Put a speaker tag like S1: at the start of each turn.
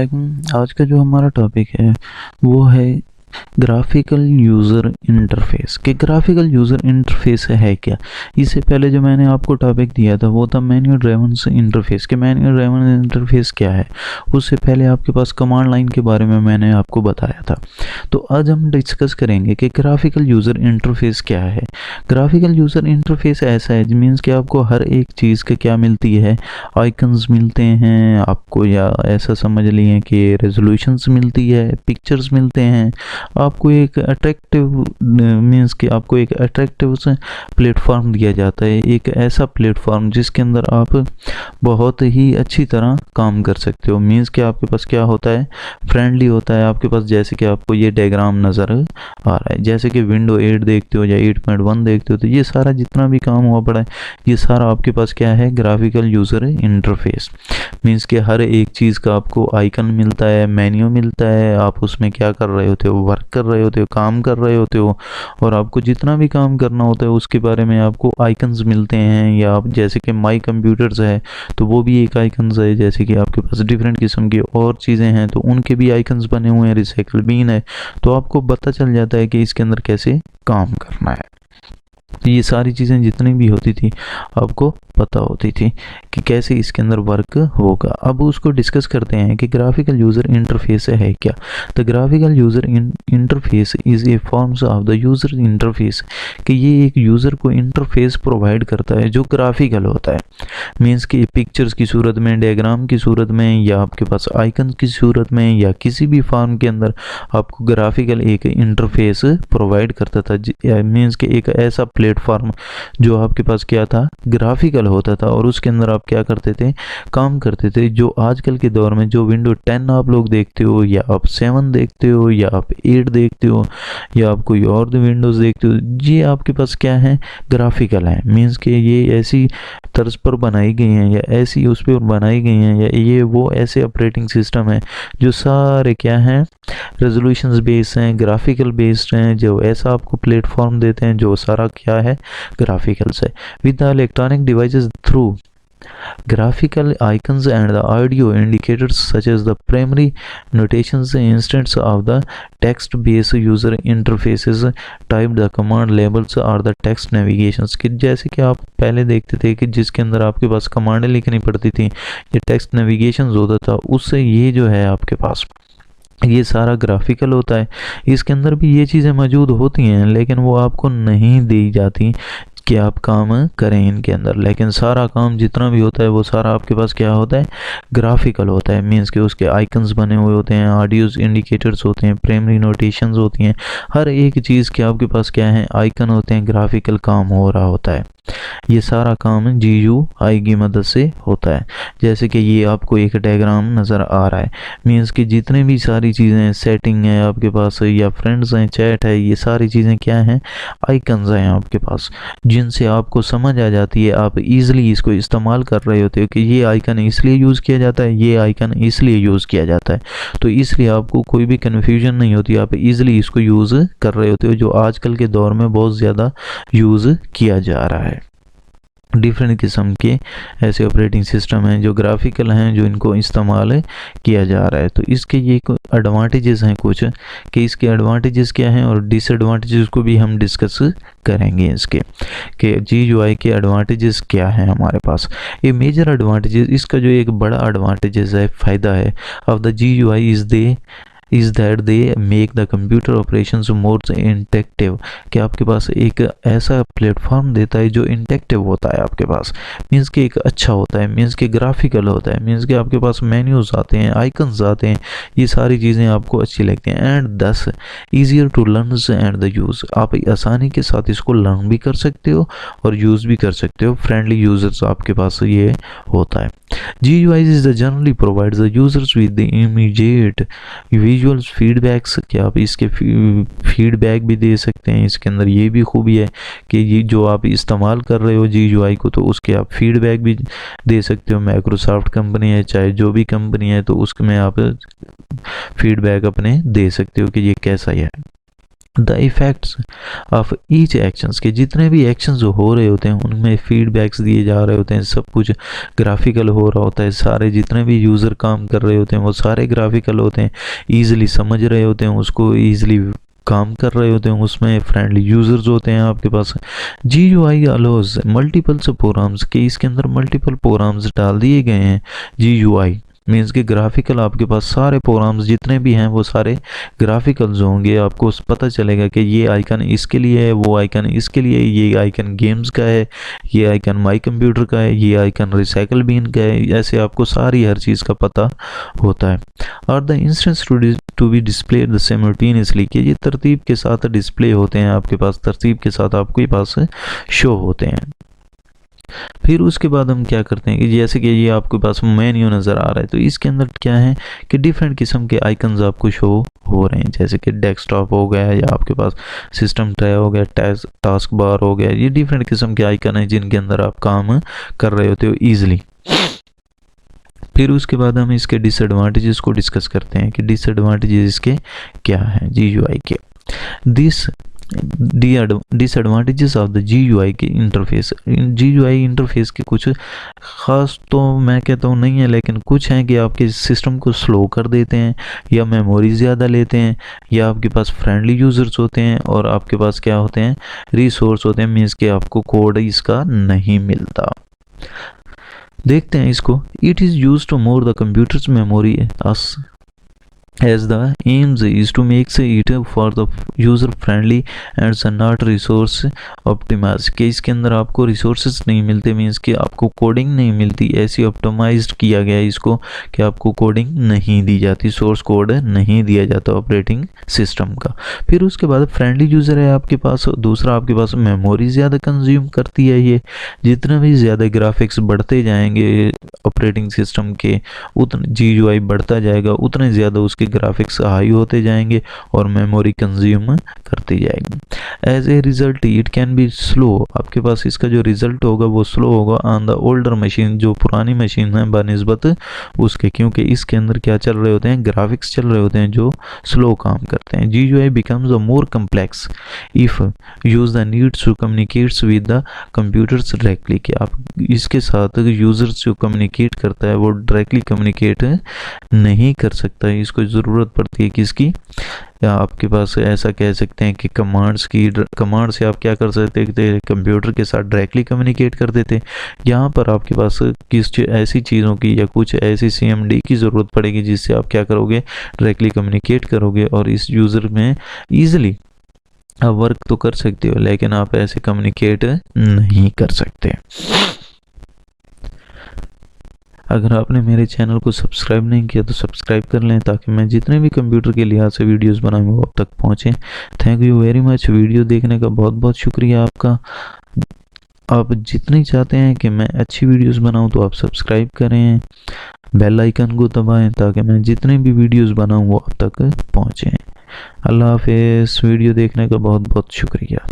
S1: वालेकुम। आज का जो हमारा टॉपिक है वो है ग्राफिकल यूज़र इंटरफेस। कि ग्राफिकल यूज़र इंटरफेस है क्या। इससे पहले जो मैंने आपको टॉपिक दिया था वो था मैन्युअल ड्राइवन इंटरफेस। कि मैन्युअल ड्राइवन इंटरफेस क्या है। उससे पहले आपके पास कमांड लाइन के बारे में मैंने आपको बताया था। तो आज हम डिस्कस करेंगे कि ग्राफिकल यूज़र इंटरफेस क्या है। ग्राफिकल यूज़र इंटरफेस ऐसा है मीन्स कि आपको हर एक चीज़ के क्या मिलती है, आइकन्स मिलते हैं आपको, या ऐसा समझ लिए कि रेजोल्यूशंस मिलती है, पिक्चर्स मिलते हैं। आपको एक अट्रैक्टिव मीन्स कि आपको एक अट्रैक्टिव प्लेटफॉर्म दिया जाता है, एक ऐसा प्लेटफॉर्म जिसके अंदर आप बहुत ही अच्छी तरह काम कर सकते हो। मीन्स कि आपके पास क्या होता है, फ्रेंडली होता है आपके पास। जैसे कि आपको ये डायग्राम नज़र आ रहा है, जैसे कि विंडो 8 देखते हो या 8.1 देखते हो, तो ये सारा जितना भी काम हुआ पड़ा है ये सारा आपके पास क्या है, ग्राफिकल यूज़र इंटरफेस। मीन्स कि हर एक चीज़ का आपको आइकन मिलता है, मेन्यू मिलता है, आप उसमें क्या कर रहे होते हो, वर्क कर रहे होते हो, काम कर रहे होते हो, और आपको जितना भी काम करना होता है उसके बारे में आपको आइकन्स मिलते हैं। या आप जैसे कि माई कंप्यूटर्स है तो वो भी एक आइकन्स है। जैसे कि आपके पास डिफरेंट किस्म की और चीज़ें हैं तो उनके भी आइकन्स बने हुए हैं। रिसाइकल बीन है तो आपको पता चल जाता है कि इसके अंदर कैसे काम करना है। तो ये सारी चीज़ें जितनी भी होती थी आपको पता होती थी कि कैसे इसके अंदर वर्क होगा। अब उसको डिस्कस करते हैं कि ग्राफिकल यूज़र इंटरफेस है क्या। The graphical user interface is a forms of the user interface. कि ये एक यूज़र को इंटरफेस प्रोवाइड करता है जो ग्राफिकल होता है। मीन्स कि पिक्चर्स की सूरत में, डायग्राम की सूरत में, या आपके पास आइकन की सूरत में, या किसी भी फॉर्म के अंदर आपको ग्राफिकल एक इंटरफेस प्रोवाइड करता था। मीन्स कि एक ऐसा प्लेटफॉर्म जो आपके पास क्या था, ग्राफिकल होता था, और उसके अंदर आप क्या करते थे, काम करते थे। जो आजकल के दौर में जो विंडो 10 आप लोग देखते हो, या आप 7 देखते हो, या आप 8 देखते हो, या आप कोई और विंडोज़ देखते हो, ये आपके पास क्या है, ग्राफिकल है। मीन्स कि ये ऐसी तर्ज पर बनाई गई हैं, या ऐसी उस पर बनाई गई हैं, या ये वो ऐसे ऑपरेटिंग सिस्टम है जो सारे क्या हैं, रेजोल्यूशंस बेस्ड हैं, ग्राफिकल बेस्ड हैं, जो ऐसा आपको प्लेटफॉर्म देते हैं जो सारा क्या है, ग्राफिकल्स है। With the electronic devices through graphical icons and the audio indicators such as the primary notations instance of the text based user interfaces type the command labels or the text navigations। कि जैसे कि आप पहले देखते थे कि जिसके अंदर आपके पास कमांडें लिखनी पड़ती थी, ये टेक्स्ट नेविगेशन होता था, उससे ये जो है आपके पास ये सारा ग्राफिकल होता है। इसके अंदर भी ये चीज़ें मौजूद होती हैं लेकिन वो आपको नहीं दी जाती कि आप काम करें इनके अंदर। लेकिन सारा काम जितना भी होता है वो सारा आपके पास क्या होता है, ग्राफिकल होता है। मीन्स कि उसके आइकन्स बने हुए होते हैं, ऑडियोज इंडिकेटर्स होते हैं, प्राइमरी नोटेशंस होती हैं, हर एक चीज़ के आपके पास क्या है, आइकन होते हैं, ग्राफिकल काम हो रहा होता है। ये सारा काम GUI की मदद से होता है। जैसे कि ये आपको एक डायग्राम नज़र आ रहा है, मीन्स कि जितने भी सारी चीज़ें सेटिंग है आपके पास, या फ्रेंड्स हैं, चैट है, ये सारी चीज़ें क्या हैं, आइकन्स हैं आपके पास, जिनसे आपको समझ आ जाती है, आप इजीली इसको इस्तेमाल कर रहे होते हो कि ये आइकन इसलिए यूज़ किया जाता है, ये आइकन इसलिए यूज़ किया जाता है। तो इसलिए आपको कोई भी कन्फ्यूजन नहीं होती, आप इजीली इसको यूज़ कर रहे होते हो, जो आजकल के दौर में बहुत ज़्यादा यूज़ किया जा रहा है। डिफरेंट किस्म के ऐसे ऑपरेटिंग सिस्टम हैं जो ग्राफिकल हैं, जो इनको इस्तेमाल किया जा रहा है। तो इसके ये एडवांटेजेस हैं कुछ, कि इसके एडवांटेजेस क्या हैं और डिसएडवांटेजेस को भी हम डिस्कस करेंगे इसके, कि GUI के एडवांटेजेस क्या हैं हमारे पास। ये मेजर एडवांटेजेस, इसका जो एक बड़ा एडवांटेजेस है, फ़ायदा है of the GUI is that they make the computer operations more interactive. कि आपके पास एक ऐसा प्लेटफॉर्म देता है जो इंटेक्टिव होता है आपके पास। मीन्स कि एक अच्छा होता है, मीन्स कि ग्राफिकल होता है, मीन्स कि आपके पास मेन्यूज आते हैं, आइकन्स आते हैं, ये सारी चीज़ें आपको अच्छी लगती हैं। And thus easier to learn and the use, आप आसानी के साथ इसको लर्न भी कर सकते हो और यूज़ भी कर सकते हो। फ्रेंडली यूज़र्स आपके पास ये होता है। GUI is the generally provides the users with the immediate visual feedbacks। कि आप इसके फीडबैक भी दे सकते हैं। इसके अंदर ये भी खूबी है कि ये जो आप इस्तेमाल कर रहे हो GUI को, तो उसके आप फीडबैक भी दे सकते हो। माइक्रोसॉफ्ट कंपनी है, चाहे जो भी कंपनी है, तो उसमें आप फीडबैक अपने दे सकते हो कि ये कैसा है। The effects of each actions के जितने भी एक्शंस जो हो रहे होते हैं उनमें फीडबैक्स दिए जा रहे होते हैं, सब कुछ ग्राफिकल हो रहा होता है, सारे जितने भी यूज़र काम कर रहे होते हैं वो सारे ग्राफिकल होते हैं, ईजिली समझ रहे होते हैं उसको, ईजिली काम कर रहे होते हैं उसमें, फ्रेंडली यूज़र्स होते हैं आपके पास। G U I allows multiples programs के, इसके अंदर मल्टीपल प्रोग्राम्स डाल दिए गए हैं। जी यू आई मीन्स कि ग्राफिकल आपके पास सारे प्रोग्राम्स जितने भी हैं वो सारे ग्राफिकल्स होंगे, आपको पता चलेगा कि ये आइकन इसके लिए है, वो आइकन इसके लिए, ये आइकन गेम्स का है, ये आइकन माई कंप्यूटर का है, ये आइकन रिसाइकल बिन का है, ऐसे आपको सारी हर चीज़ का पता होता है। और the instance to be display the simultaneously कि ये तरतीब के साथ डिस्प्ले होते हैं आपके पास, तरतीब के साथ आपके पास शो होते हैं। फिर उसके बाद हम क्या करते हैं कि जैसे कि ये आपके पास मेन्यू नज़र आ रहा है, तो इसके अंदर क्या है कि डिफरेंट किस्म के आइकन्स आपको शो हो रहे हैं, जैसे कि डेस्कटॉप हो गया या आपके पास सिस्टम ट्रे हो गया, टास्क बार हो गया, ये डिफरेंट किस्म के आइकन हैं जिनके अंदर आप काम कर रहे होते हो ईजिली। फिर उसके बाद हम इसके डिसएडवांटेजेस को डिस्कस करते हैं कि डिसएडवांटेजेस इसके क्या हैं जी यू आई के। This disadvantages of the G U I के interface, G U I interface के कुछ ख़ास तो मैं कहता हूँ नहीं है, लेकिन कुछ हैं कि आपके सिस्टम को स्लो कर देते हैं, या मेमोरी ज़्यादा लेते हैं, या आपके पास फ्रेंडली यूज़र्स होते हैं, और आपके पास क्या होते हैं रिसोर्स होते हैं, मीन्स कि आपको कोड इसका नहीं मिलता। देखते हैं इसको। It is use to more the computers memory as the aims is to make it for the user friendly and not resource optimized कि इसके अंदर आपको रिसोर्सेज नहीं मिलते, मीन्स कि आपको कोडिंग नहीं मिलती, ऐसी ऑप्टिमाइज्ड किया गया है इसको कि आपको कोडिंग नहीं दी जाती, सोर्स कोड नहीं दिया जाता ऑपरेटिंग सिस्टम का। फिर उसके बाद फ्रेंडली यूज़र है आपके पास, दूसरा आपके पास मेमोरी ज़्यादा कंज्यूम करती है, ये जितना भी ज़्यादा ग्राफिक्स बढ़ते जाएंगे ऑपरेटिंग सिस्टम के, उतना जी यू आई बढ़ता जाएगा, उतने ज़्यादा उसके ग्राफिक्स हाई होते जाएंगे और मेमोरी कंज्यूम करती जाएगी। As a result it can be slow, आपके पास इसका जो रिजल्ट होगा वो स्लो होगा ऑन द ओल्डर मशीन, जो पुरानी मशीन है बनिस्बत उसके, क्योंकि इसके अंदर क्या चल रहे होते हैं ग्राफिक्स चल रहे होते हैं जो स्लो काम करते हैं। G U I becomes a more complex if use the needs to communicates with the computers directly, कि आप इसके साथ यूजर्स जो कम्युनिकेट करता है वो डायरेक्टली कम्युनिकेट नहीं कर सकता है, इसको ज़रूरत पड़ती है किसकी, या आपके पास ऐसा कह सकते हैं कि कमांड्स की, कमांड से आप क्या कर सकते थे कंप्यूटर के साथ डायरेक्टली कम्युनिकेट कर देते। यहाँ पर आपके पास किस ऐसी चीज़ों की या कुछ ऐसी CMD की ज़रूरत पड़ेगी जिससे आप क्या करोगे डायरेक्टली कम्युनिकेट करोगे, और इस यूज़र में ईजिली आप वर्क तो कर सकते हो लेकिन आप ऐसे कम्युनिकेट नहीं कर सकते। अगर आपने मेरे चैनल को सब्सक्राइब नहीं किया तो सब्सक्राइब कर लें ताकि मैं जितने भी कंप्यूटर के लिहाज से वीडियोस बनाऊँ वो आप तक पहुँचें। Thank you very much, video देखने का बहुत बहुत शुक्रिया आपका। आप जितनी चाहते हैं कि मैं अच्छी वीडियोस बनाऊं तो आप सब्सक्राइब करें, बेल आइकन को दबाएं ताकि मैं जितने भी वीडियोस बनाऊं वो आप तक पहुँचें। अल्लाह हाफिज़, वीडियो देखने का बहुत बहुत शुक्रिया।